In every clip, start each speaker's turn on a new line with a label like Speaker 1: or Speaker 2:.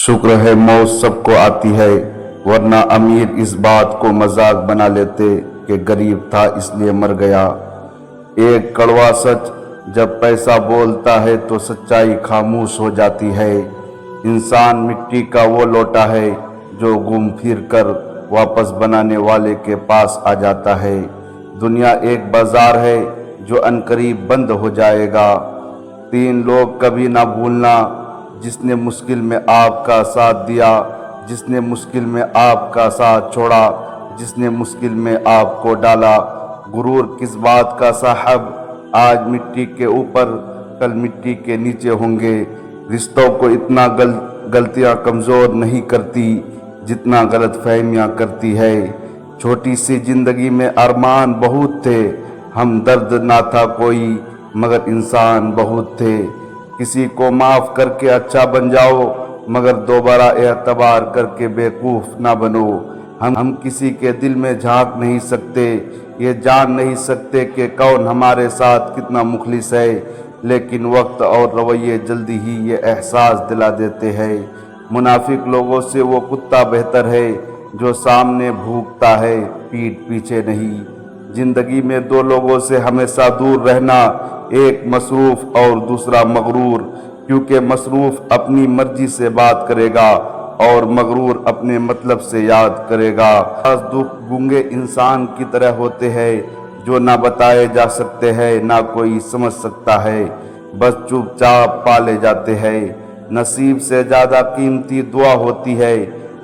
Speaker 1: शुक्र है मौत सबको आती है, वरना अमीर इस बात को मजाक बना लेते कि गरीब था इसलिए मर गया। एक कड़वा सच, जब पैसा बोलता है तो सच्चाई खामोश हो जाती है। इंसान मिट्टी का वो लोटा है जो घूम फिर कर वापस बनाने वाले के पास आ जाता है। दुनिया एक बाजार है जो अनकरीब बंद हो जाएगा। 3 लोग कभी ना भूलना, जिसने मुश्किल में आपका साथ दिया, जिसने मुश्किल में आपका साथ छोड़ा, जिसने मुश्किल में आपको डाला। गुरूर किस बात का साहब, आज मिट्टी के ऊपर कल मिट्टी के नीचे होंगे। रिश्तों को इतना गलतियां कमज़ोर नहीं करती जितना गलत फहमियाँ करती है। छोटी सी जिंदगी में अरमान बहुत थे, हम दर्द ना था कोई मगर इंसान बहुत थे। किसी को माफ़ करके अच्छा बन जाओ, मगर दोबारा एतबार करके बेवकूफ़ ना बनो। हम किसी के दिल में झांक नहीं सकते, ये जान नहीं सकते कि कौन हमारे साथ कितना मुखलिस है, लेकिन वक्त और रवैये जल्दी ही ये एहसास दिला देते हैं। मुनाफिक लोगों से वो कुत्ता बेहतर है जो सामने भूखता है, पीठ पीछे नहीं। जिंदगी में 2 लोगों से हमेशा दूर रहना, एक मसरूफ़ और दूसरा मगरूर, क्योंकि मसरूफ़ अपनी मर्जी से बात करेगा और मगरूर अपने मतलब से याद करेगा। खास दुख गूंगे इंसान की तरह होते हैं जो ना बताए जा सकते हैं, ना कोई समझ सकता है, बस चुपचाप पाले जाते हैं। नसीब से ज़्यादा कीमती दुआ होती है,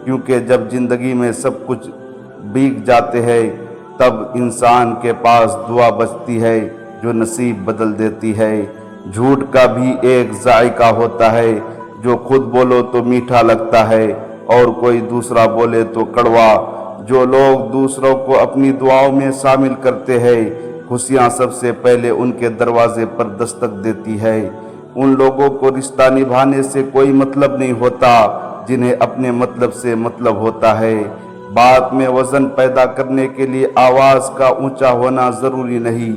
Speaker 1: क्योंकि जब ज़िंदगी में सब कुछ बीत जाते हैं तब इंसान के पास दुआ बचती है जो नसीब बदल देती है। झूठ का भी एक जायका होता है, जो खुद बोलो तो मीठा लगता है और कोई दूसरा बोले तो कड़वा। जो लोग दूसरों को अपनी दुआओं में शामिल करते हैं, खुशियाँ सबसे पहले उनके दरवाजे पर दस्तक देती है। उन लोगों को रिश्ता निभाने से कोई मतलब नहीं होता जिन्हें अपने मतलब से मतलब होता है। बात में वजन पैदा करने के लिए आवाज़ का ऊंचा होना ज़रूरी नहीं,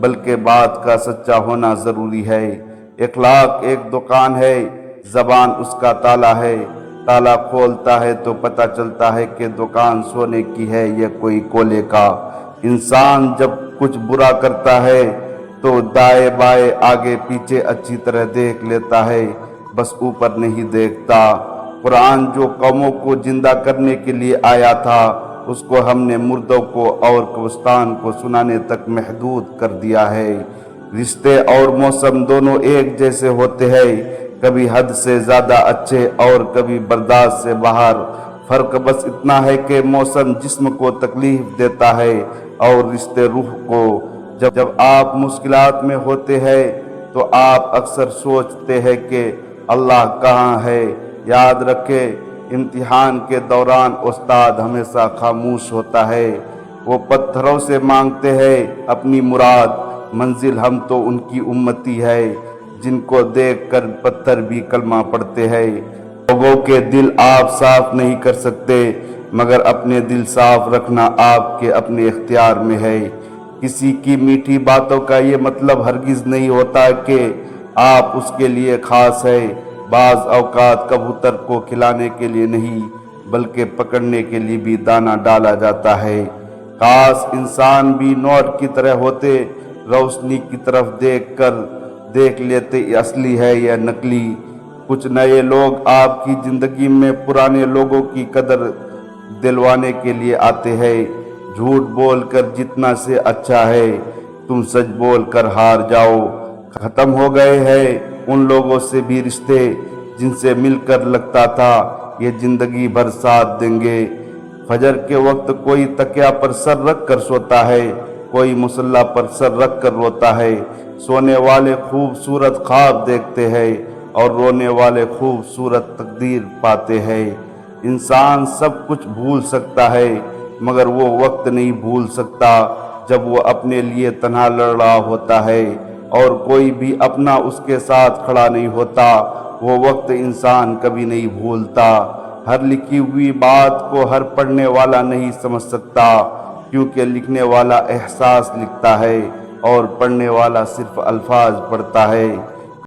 Speaker 1: बल्कि बात का सच्चा होना ज़रूरी है। इखलाक एक दुकान है, ज़बान उसका ताला है। ताला खोलता है तो पता चलता है कि दुकान सोने की है या कोई कोले का। इंसान जब कुछ बुरा करता है तो दाएं बाएं आगे पीछे अच्छी तरह देख लेता है, बस ऊपर नहीं देखता। कुरान जो कौमों को जिंदा करने के लिए आया था, उसको हमने मुर्दों को और कब्रिस्तान को सुनाने तक महदूद कर दिया है। रिश्ते और मौसम दोनों एक जैसे होते हैं, कभी हद से ज़्यादा अच्छे और कभी बर्दाश्त से बाहर। फ़र्क बस इतना है कि मौसम जिस्म को तकलीफ देता है और रिश्ते रूह को। जब आप मुश्किलात में होते हैं तो आप अक्सर सोचते हैं कि अल्लाह कहाँ है। याद रखें, इम्तिहान के दौरान उस्ताद हमेशा खामोश होता है। वो पत्थरों से मांगते हैं अपनी मुराद, मंजिल हम तो उनकी उम्मती है जिनको देखकर पत्थर भी कलमा पढ़ते हैं। लोगों के दिल आप साफ नहीं कर सकते, मगर अपने दिल साफ रखना आपके अपने इख्तियार में है। किसी की मीठी बातों का ये मतलब हरगिज़ नहीं होता कि आप उसके लिए खास है। बाज़ औकात कबूतर को खिलाने के लिए नहीं, बल्कि पकड़ने के लिए भी दाना डाला जाता है। काश इंसान भी नोट की तरह होते, रोशनी की तरफ देख लेते असली है या नकली। कुछ नए लोग आपकी ज़िंदगी में पुराने लोगों की कदर दिलवाने के लिए आते हैं। झूठ बोलकर जीतना से अच्छा है तुम सच बोलकर हार जाओ। ख़त्म हो गए हैं उन लोगों से भी रिश्ते जिनसे मिलकर लगता था ये ज़िंदगी भर साथ देंगे। फजर के वक्त कोई तकिया पर सर रख कर सोता है, कोई मुसल्ला पर सर रख कर रोता है। सोने वाले खूबसूरत ख्वाब देखते हैं और रोने वाले खूबसूरत तकदीर पाते हैं। इंसान सब कुछ भूल सकता है, मगर वो वक्त नहीं भूल सकता जब वो अपने लिए तन्हा लड़ रहा होता है और कोई भी अपना उसके साथ खड़ा नहीं होता। वो वक्त इंसान कभी नहीं भूलता। हर लिखी हुई बात को हर पढ़ने वाला नहीं समझ सकता, क्योंकि लिखने वाला एहसास लिखता है और पढ़ने वाला सिर्फ अल्फाज पढ़ता है।